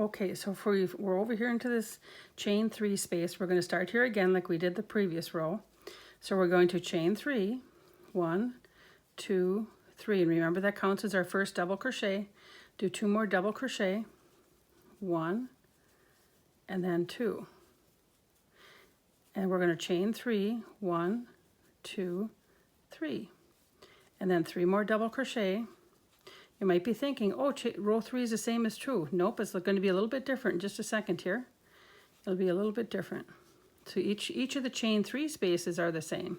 Okay, so we're over here into this chain 3 space. We're going to start here again like we did the previous row. So we're going to chain 3, 1, 2, 3, and remember that counts as our first double crochet. Do 2 more double crochet, 1, and then 2. And we're going to chain 3, 1, 2, 3, and then 3 more double crochet. You might be thinking, oh, row 3 is the same as 2. Nope, it's going to be a little bit different in just a second here. It'll be a little bit different. So each of the chain 3 spaces are the same.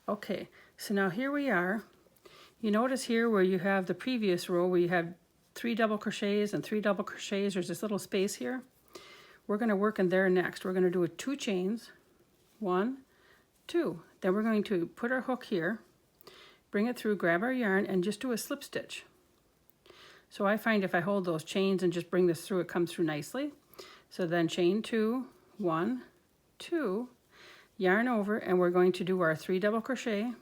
Okay, so now here we are. You notice here where you have the previous row where you have 3 double crochets and 3 double crochets, there's this little space here. We're going to work in there next. We're going to do 2 chains, 1, 2. Then we're going to put our hook here, bring it through, grab our yarn, and just do a slip stitch. So I find if I hold those chains and just bring this through, it comes through nicely. So then chain 2, 1, 2, yarn over, and we're going to do our 3 double crochet,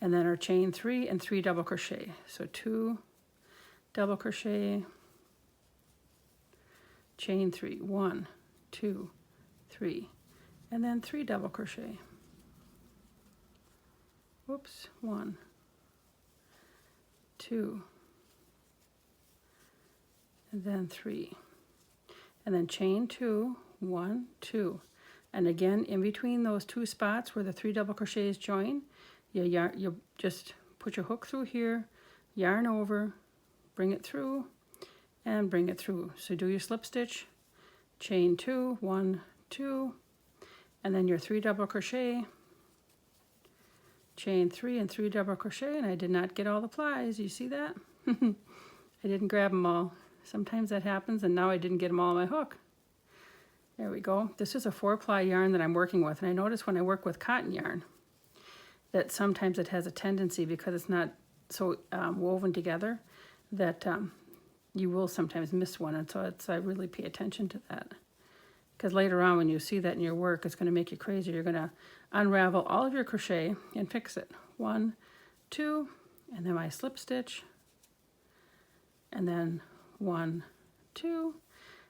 and then our chain 3 and 3 double crochet. So 2 double crochet, chain 3, 1, 2, 3, and then 3 double crochet. Whoops, 1, 2, and then 3, and then chain 2, 1, 2, and again in between those 2 spots where the 3 double crochets join, you just put your hook through here, yarn over, bring it through, and bring it through. So do your slip stitch, chain 2, 1, 2, and then your 3 double crochet, chain 3 and 3 double crochet, and I did not get all the plies. You see that? I didn't grab them all. Sometimes that happens, and now I didn't get them all on my hook. There we go. This is a 4-ply yarn that I'm working with, and I notice when I work with cotton yarn that sometimes it has a tendency, because it's not so woven together, that you will sometimes miss one, and so I really pay attention to that. Because later on when you see that in your work, it's going to make you crazy. You're going to unravel all of your crochet and fix it. 1, 2, and then my slip stitch, and then 1, 2,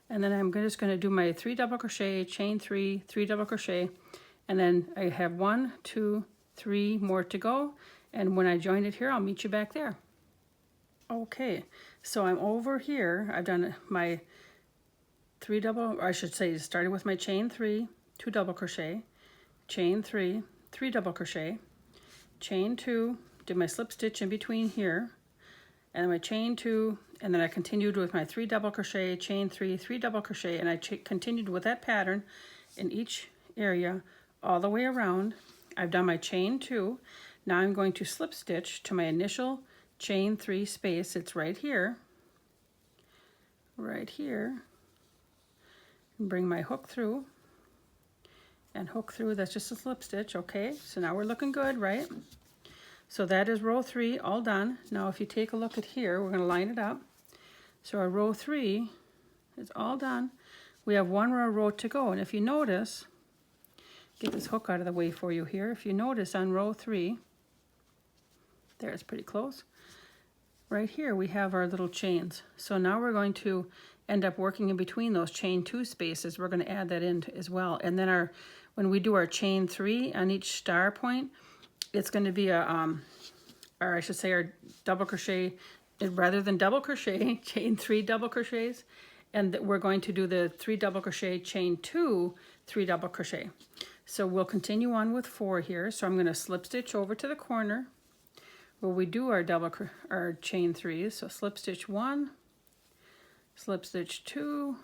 and then I'm just going to do my 3 double crochet, chain 3, 3 double crochet, and then I have 1, 2, 3 more to go, and when I join it here, I'll meet you back there. Okay, so I'm over here. I've done my 3 double, or I should say, started with my chain 3, 2 double crochet, chain 3, 3 double crochet, chain 2, did my slip stitch in between here, and my chain 2, and then I continued with my 3 double crochet, chain 3, 3 double crochet, and I continued with that pattern in each area all the way around. I've done my chain 2. Now I'm going to slip stitch to my initial chain 3 space. It's right here, and bring my hook through, and hook through. That's just a slip stitch. Okay, so now we're looking good, right? So that is row 3 all done. Now if you take a look at here, we're going to line it up. So our row 3 is all done. We have 1 more row to go, and if you notice, get this hook out of the way for you here. If you notice on row 3, there, it's pretty close. Right here we have our little chains. So now we're going to end up working in between those chain 2 spaces. We're going to add that in as well. And then when we do our chain 3 on each star point, it's going to be or I should say our double crochet, rather than double crochet, chain 3 double crochets, and we're going to do the 3 double crochet, chain 2, 3 double crochet. So we'll continue on with 4 here. So I'm going to slip stitch over to the corner where we do our chain 3s. So slip stitch 1, slip stitch 2,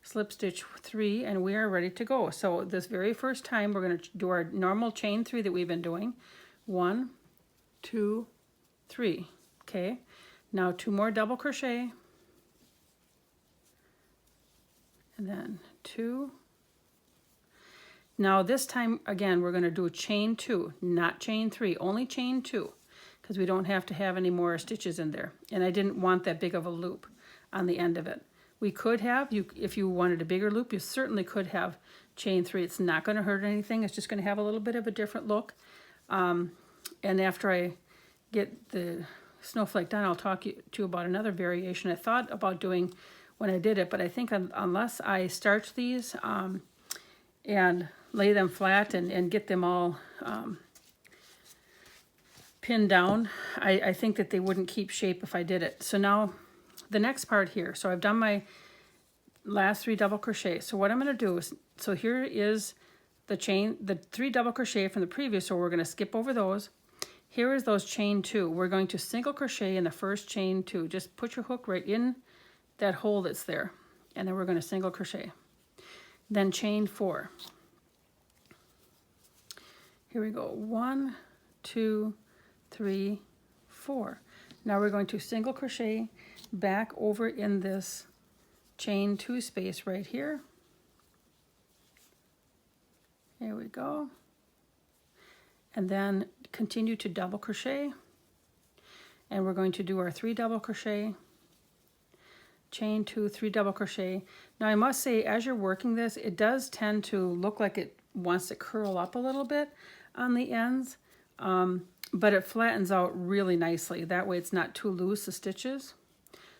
slip stitch 3, and we are ready to go. So this very first time we're going to do our normal chain 3 that we've been doing. 1, 2, 3. Okay, now 2 more double crochet, and then 2. Now this time again we're going to do a chain 2, not chain 3, only chain 2, because we don't have to have any more stitches in there, and I didn't want that big of a loop on the end of it. We could have, if you wanted a bigger loop, you certainly could have chain 3. It's not going to hurt anything. It's just going to have a little bit of a different look. And after I get the snowflake done, I'll talk to you about another variation I thought about doing when I did it, but I think unless I starch these and lay them flat and get them all pinned down, I think that they wouldn't keep shape if I did it. So now the next part here, so I've done my last 3 double crochet. So what I'm going to do is, so here is the chain, the 3 double crochet from the previous, so we're going to skip over those. Here is those chain 2. We're going to single crochet in the first chain 2. Just put your hook right in that hole that's there, and then we're going to single crochet. Then chain 4. Here we go, 1, 2, 3, 4. Now we're going to single crochet back over in this chain 2 space right here. Here we go. And then continue to double crochet, and we're going to do our 3 double crochet, chain 2, 3 double crochet. Now I must say, as you're working this, it does tend to look like it wants to curl up a little bit on the ends, but it flattens out really nicely. That way it's not too loose, the stitches.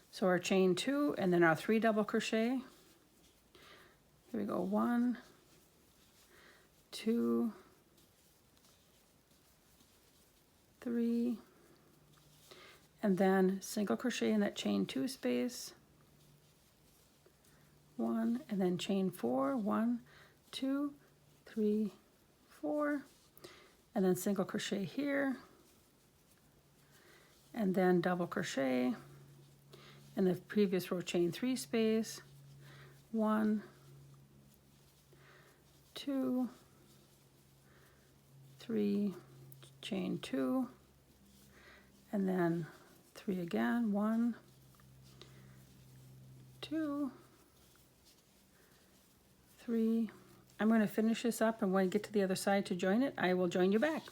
So our chain 2 and then our 3 double crochet. Here we go, 1, 2, 3, and then single crochet in that chain 2 space, 1, and then chain 4, 1, 2, 3, 4, and then single crochet here, and then double crochet in the previous row chain 3 space, 1, 2, 3, chain 2, and then 3 again, 1, 2, 3. I'm going to finish this up, and when I get to the other side to join it, I will join you back.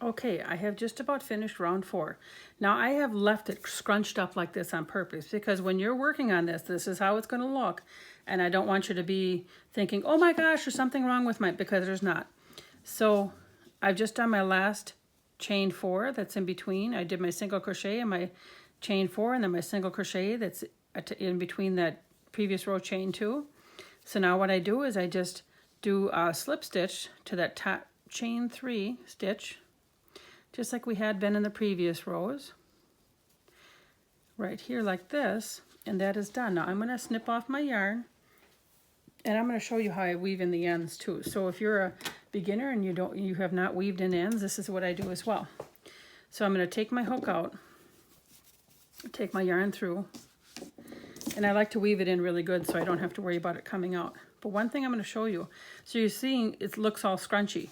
Okay, I have just about finished round 4. Now I have left it scrunched up like this on purpose, because when you're working on this, this is how it's going to look, and I don't want you to be thinking, oh my gosh, there's something wrong with my, because there's not. So I've just done my last chain 4 that's in between. I did my single crochet and my chain 4, and then my single crochet that's in between that previous row chain 2. So now what I do is I just do a slip stitch to that top chain 3 stitch, just like we had been in the previous rows, right here like this, and that is done. Now I'm going to snip off my yarn, and I'm going to show you how I weave in the ends too. So if you're a beginner and you have not weaved in ends, this is what I do as well. So I'm going to take my hook out, take my yarn through, and I like to weave it in really good so I don't have to worry about it coming out. But one thing I'm going to show you, so you're seeing it looks all scrunchy.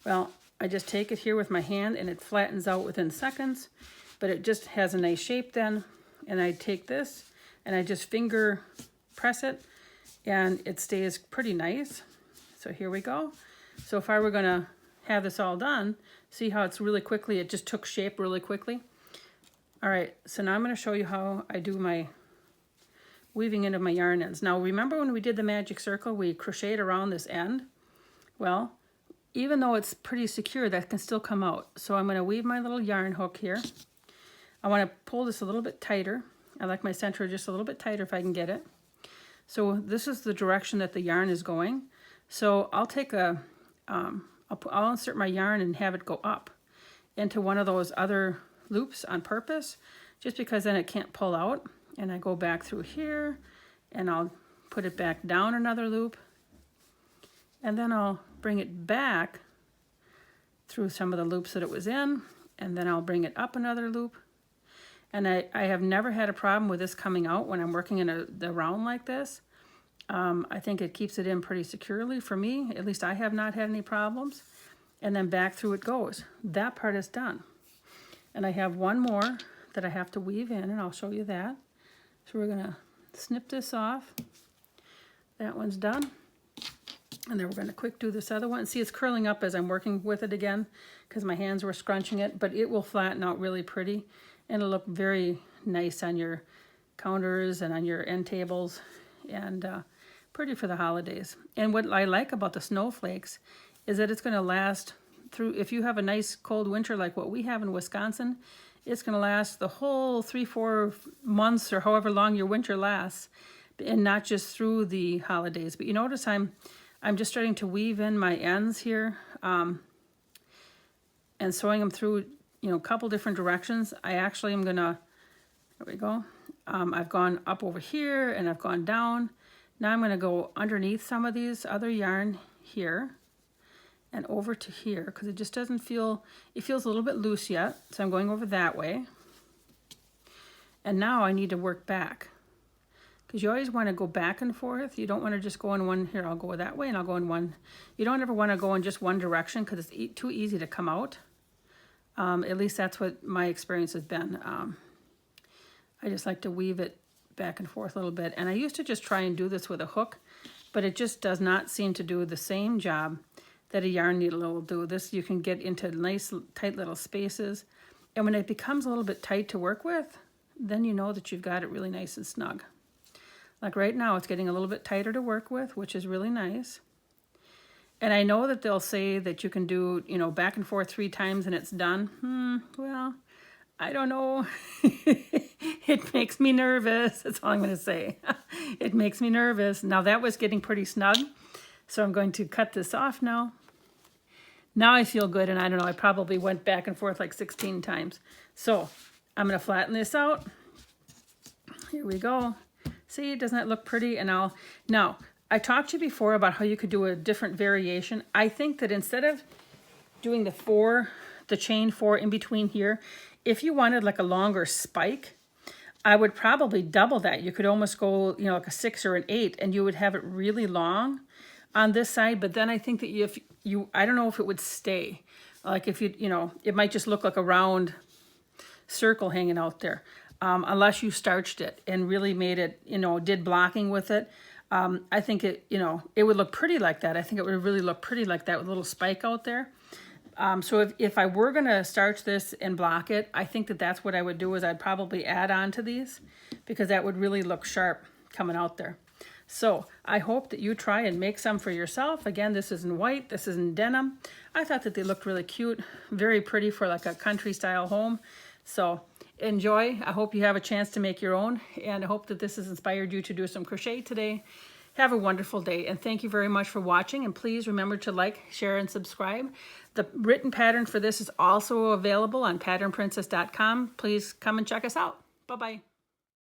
Well, I just take it here with my hand and it flattens out within seconds, but it just has a nice shape then. And I take this and I just finger press it, and it stays pretty nice. So here we go. So if I were going to have this all done, see how it's really quickly, it just took shape really quickly. All right, so now I'm going to show you how I do my weaving into my yarn ends. Now remember when we did the magic circle, we crocheted around this end? Well, even though it's pretty secure, that can still come out. So I'm going to weave my little yarn hook here. I want to pull this a little bit tighter. I like my center just a little bit tighter if I can get it. So this is the direction that the yarn is going. So I'll take I'll insert my yarn and have it go up into one of those other loops on purpose, just because then it can't pull out. And I go back through here, and I'll put it back down another loop, and then I'll bring it back through some of the loops that it was in, and then I'll bring it up another loop. And I have never had a problem with this coming out when I'm working in the round like this. I think it keeps it in pretty securely for me. At least I have not had any problems. And then back through it goes. That part is done. And I have one more that I have to weave in, and I'll show you that. So we're going to snip this off. That one's done. And then we're going to quick do this other one. See, it's curling up as I'm working with it again because my hands were scrunching it, but it will flatten out really pretty, and it'll look very nice on your counters and on your end tables, and pretty for the holidays. And what I like about the snowflakes is that it's going to last through, if you have a nice cold winter like what we have in Wisconsin, it's going to last the whole 3-4 months or however long your winter lasts, and not just through the holidays. But you notice I'm just starting to weave in my ends here, and sewing them through, you know, a couple different directions. I actually am gonna, there we go. I've gone up over here and I've gone down. Now I'm gonna go underneath some of these other yarn here and over to here, because it just doesn't feel, it feels a little bit loose yet. So I'm going over that way. And now I need to work back, because you always want to go back and forth. You don't want to just go in one, here I'll go that way and I'll go in one. You don't ever want to go in just one direction, because it's too easy to come out. At least that's what my experience has been. I just like to weave it back and forth a little bit. And I used to just try and do this with a hook, but it just does not seem to do the same job that a yarn needle will do. This, you can get into nice tight little spaces. And when it becomes a little bit tight to work with, then you know that you've got it really nice and snug. Like right now, it's getting a little bit tighter to work with, which is really nice. And I know that they'll say that you can do, you know, back and forth 3 times and it's done. Well, I don't know. It makes me nervous. That's all I'm going to say. It makes me nervous. Now that was getting pretty snug. So I'm going to cut this off now. Now I feel good, and I don't know, I probably went back and forth like 16 times. So I'm going to flatten this out. Here we go. See, doesn't that look pretty? And now, I talked to you before about how you could do a different variation. I think that instead of doing the chain 4 in between here, if you wanted like a longer spike, I would probably double that. You could almost go, you know, like a 6 or an 8, and you would have it really long on this side. But then I think that if you, I don't know if it would stay. Like if you know, it might just look like a round circle hanging out there. Unless you starched it and really made it, you know, did blocking with it. I think it, you know, it would look pretty like that. I think it would really look pretty like that with a little spike out there. So if I were going to starch this and block it, I think that that's what I would do, is I'd probably add on to these, because that would really look sharp coming out there. So I hope that you try and make some for yourself. Again, this is in white, this is in denim. I thought that they looked really cute, very pretty for like a country style home. So enjoy. I hope you have a chance to make your own, and I hope that this has inspired you to do some crochet today. Have a wonderful day, and thank you very much for watching, and please remember to like, share, and subscribe. The written pattern for this is also available on patternprincess.com. Please come and check us out. Bye-bye.